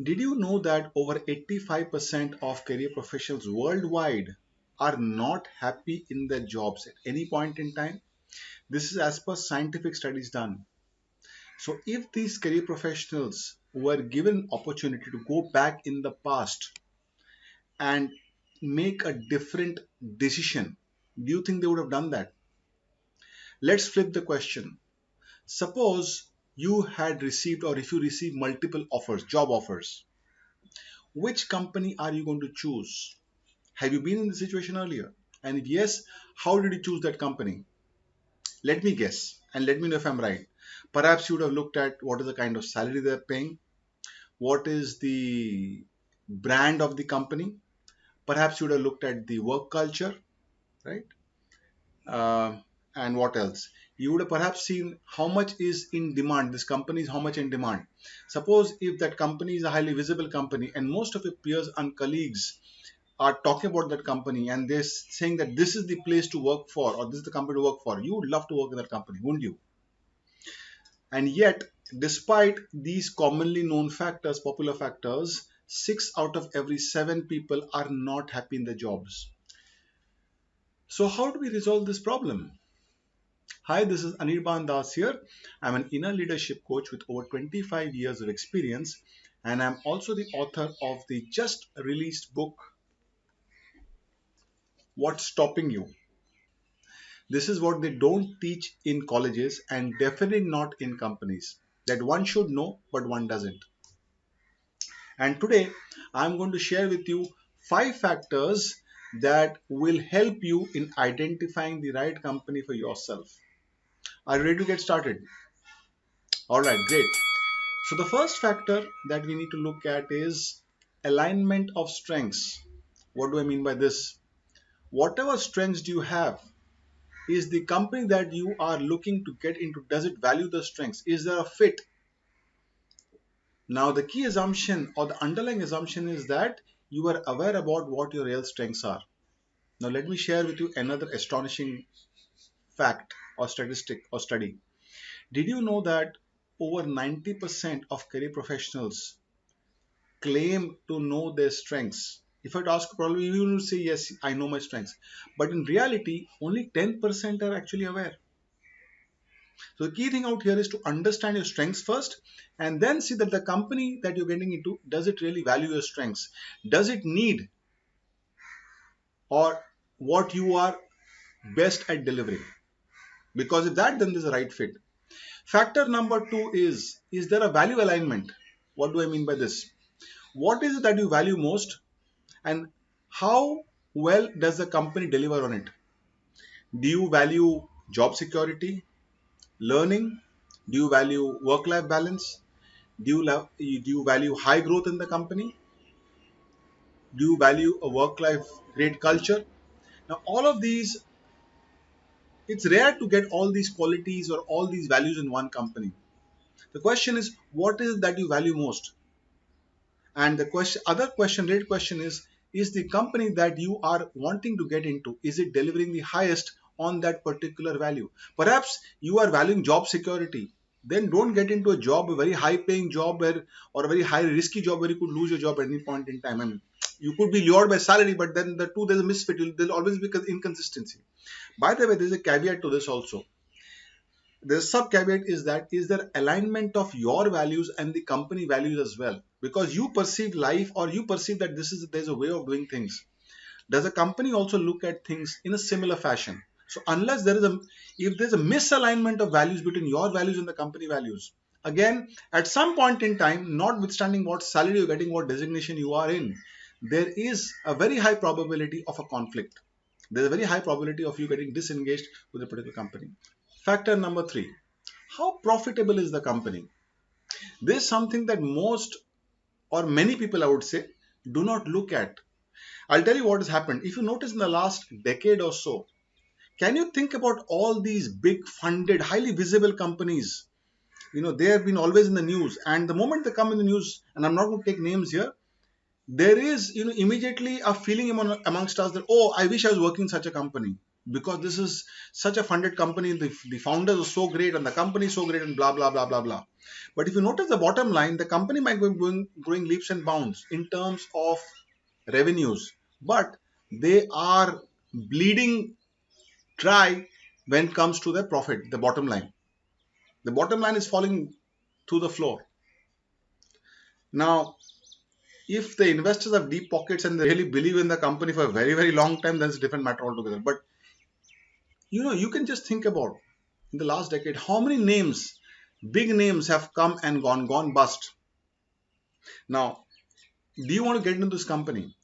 Did you know that over 85% of career professionals worldwide are not happy in their jobs at any point in time? This is as per scientific studies done. So, if these career professionals were given opportunity to go back in the past and make a different decision, do you think they would have done that? Let's flip the question. Suppose you had received, or if you receive multiple offers, job offers, which company are you going to choose? Have you been in the situation earlier? And if yes, how did you choose that company? Let me guess and let me know if I'm right. Perhaps you would have looked at what is the kind of salary they're paying, what is the brand of the company. Perhaps you would have looked at the work culture, right? Uh, and what else? You would have perhaps seen how much is in demand. This company is how much in demand. Suppose if that company is a highly visible company and most of your peers and colleagues are talking about that company and they're saying that this is the place to work for or this is the company to work for, you would love to work in that company, wouldn't you? And yet, despite these commonly known factors, popular factors, 6 out of every 7 people are not happy in their jobs. So, how do we resolve this problem? Hi, this is Anirban Das here. I'm an inner leadership coach with over 25 years of experience, and I'm also the author of the just released book, What's Stopping You? This is what they don't teach in colleges and definitely not in companies. That one should know, but one doesn't. And today, I'm going to share with you 5 factors that will help you in identifying the right company for yourself. Are you ready to get started? All right, great. So, the first factor that we need to look at is alignment of strengths. What do I mean by this? Whatever strengths do you have, is the company that you are looking to get into, does it value the strengths? Is there a fit? Now, the key assumption or the underlying assumption is that you are aware about what your real strengths are. Now, let me share with you another astonishing fact or statistic or study. Did you know that over 90% of career professionals claim to know their strengths? If I'd ask, probably you will say, yes, I know my strengths. But in reality, only 10% are actually aware. So the key thing out here is to understand your strengths first and then see that the company that you're getting into, does it really value your strengths? Does it need or what you are best at delivering? Because if that, then there's a right fit. Factor number two is there a value alignment? What do I mean by this? What is it that you value most and how well does the company deliver on it? Do you value job security, learning? Do you value work-life balance? Do you value high growth in the company? Do you value a work-life great culture? Now, all of these, it's rare to get all these qualities or all these values in one company. The question is, what is it that you value most? And the related question is the company that you are wanting to get into, is it delivering the highest on that particular value? Perhaps you are valuing job security. Then don't get into a job, a very high paying job where, or a very high risky job where you could lose your job at any point in time. I mean, you could be lured by salary, but then the two, there's a misfit. There'll always be inconsistency. By the way, there's a caveat to this also. The sub caveat is that is there alignment of your values and the company values as well, because you perceive life or you perceive that there's a way of doing things. Does a company also look at things in a similar fashion? So unless there is a, if there's a misalignment of values between your values and the company values, again, at some point in time, notwithstanding what salary you're getting, what designation you are in, there is a very high probability of a conflict. There's a very high probability of you getting disengaged with a particular company. Factor number three, how profitable is the company? This is something that most or many people, I would say, do not look at. I'll tell you what has happened. If you notice in the last decade or so, can you think about all these big funded, highly visible companies? They have been always in the news. And the moment they come in the news, and I'm not going to take names here, there is, immediately a feeling amongst us that, oh, I wish I was working in such a company. because this is such a funded company. The founders are so great and the company is so great and blah blah blah blah blah. But if you notice the bottom line, the company might be growing leaps and bounds in terms of revenues, but they are bleeding dry when it comes to the profit, the bottom line. The bottom line is falling to the floor. Now, if the investors have deep pockets and they really believe in the company for a very, very long time, that's a different matter altogether. But you can just think about in the last decade how many names, big names, have come and gone bust. Now, do you want to get into this company?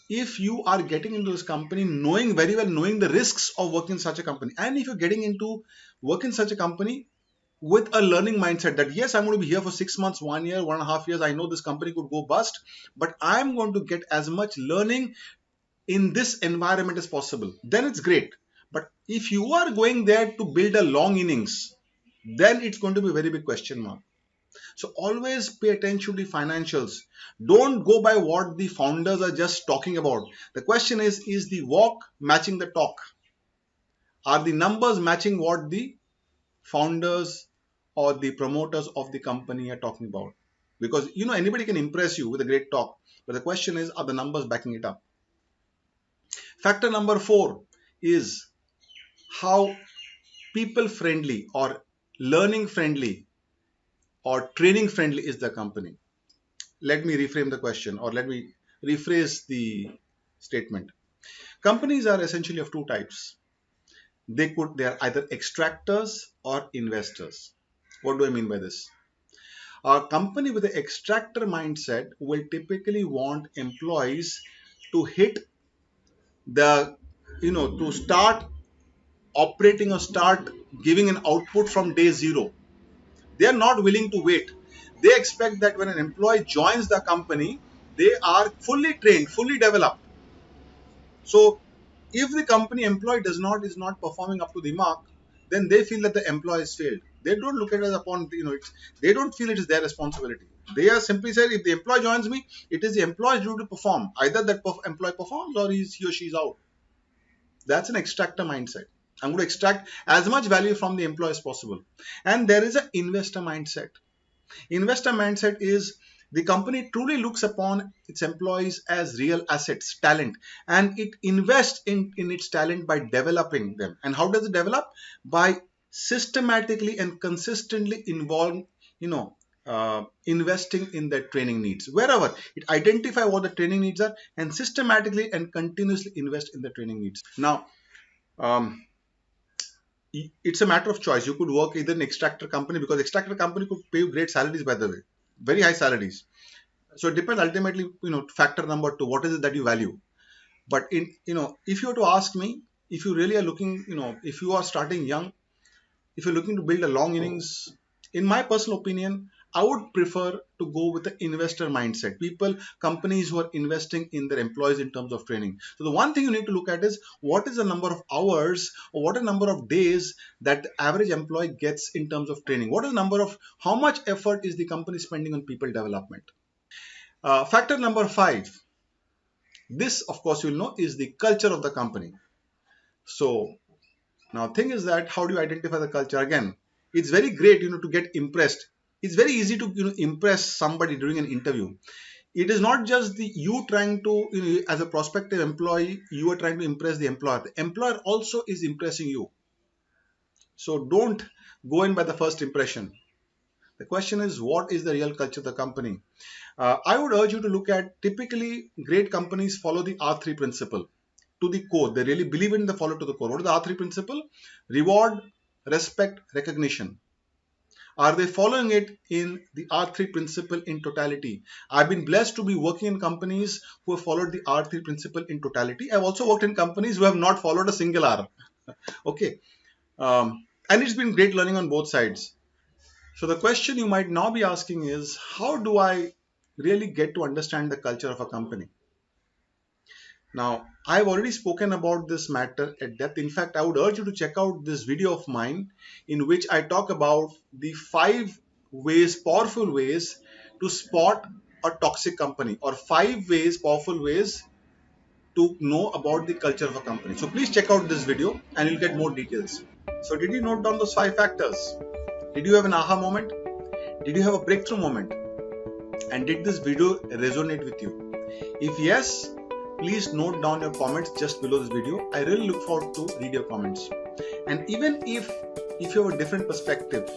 If you are getting into this company knowing very well, knowing the risks of working in such a company, and if you're getting into work in such a company with a learning mindset that yes, I'm going to be here for 6 months, 1 year, 1.5 years, I know this company could go bust, but I'm going to get as much learning in this environment as possible, then it's great. But if you are going there to build a long innings, then it's going to be a very big question mark. So always pay attention to the financials. Don't go by what the founders are just talking about. The question is the walk matching the talk? Are the numbers matching what the founders or the promoters of the company are talking about? Because anybody can impress you with a great talk, but the question is, are the numbers backing it up? Factor number 4 is how people friendly or learning friendly or training friendly is the company. Let me reframe the question, or let me rephrase the statement. Companies are essentially of two types. They are either extractors or investors. What do I mean by this? A company with an extractor mindset will typically want employees to hit the, to start operating or start giving an output from day zero. They are not willing to wait. They expect that when an employee joins the company, they are fully trained, fully developed. So if the company employee is not performing up to the mark, then they feel that the employee has failed. They don't look at it as upon, they don't feel it is their responsibility. They are simply said, if the employee joins me, it is the employee's duty to perform. Either that employee performs or he or she is out. That's an extractor mindset. I'm going to extract as much value from the employee as possible. And there is an investor mindset. Investor mindset is the company truly looks upon its employees as real assets, talent, and it invests in its talent by developing them. And how does it develop? By systematically and consistently investing in their training needs. Wherever it identify what the training needs are and systematically and continuously invest in the training needs. Now, um, it's a matter of choice. You could work either in extractor company, because extractor company could pay you great salaries, by the way, very high salaries. So it depends ultimately, factor number 2, what is it that you value? But if you were to ask me, if you really are looking, if you are starting young, if you're looking to build a long innings, in my personal opinion, I would prefer to go with the investor mindset. Companies who are investing in their employees in terms of training. So the one thing you need to look at is what is the number of hours or what a number of days that the average employee gets in terms of training. What is the number of, how much effort is the company spending on people development? Factor number 5. This, of course, you'll know is the culture of the company. So now, thing is that how do you identify the culture? Again, it's very great, to get impressed. It's very easy to, impress somebody during an interview. It is not just you trying to, as a prospective employee, you are trying to impress the employer. The employer also is impressing you. So don't go in by the first impression. The question is, what is the real culture of the company? I would urge you to look at, typically great companies follow the R3 principle to the core. They really believe in the follow to the core. What is the R3 principle? Reward, respect, recognition. Are they following it in the R3 principle in totality? I've been blessed to be working in companies who have followed the R3 principle in totality. I've also worked in companies who have not followed a single R. Okay. And it's been great learning on both sides. So the question you might now be asking is, how do I really get to understand the culture of a company? Now, I've already spoken about this matter at depth. In fact, I would urge you to check out this video of mine in which I talk about the 5 ways, powerful ways to spot a toxic company, or 5 ways, powerful ways to know about the culture of a company. So please check out this video and you'll get more details. So did you note down those 5 factors? Did you have an aha moment? Did you have a breakthrough moment? And did this video resonate with you? If yes, please note down your comments just below this video. I really look forward to read your comments. And even if you have a different perspective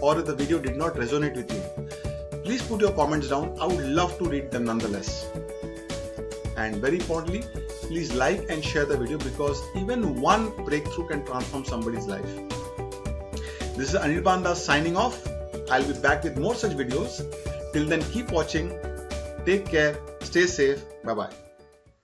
or if the video did not resonate with you, please put your comments down. I would love to read them nonetheless. And very importantly, please like and share the video because even one breakthrough can transform somebody's life. This is Anirban signing off. I'll be back with more such videos. Till then, keep watching. Take care. Stay safe. Bye-bye.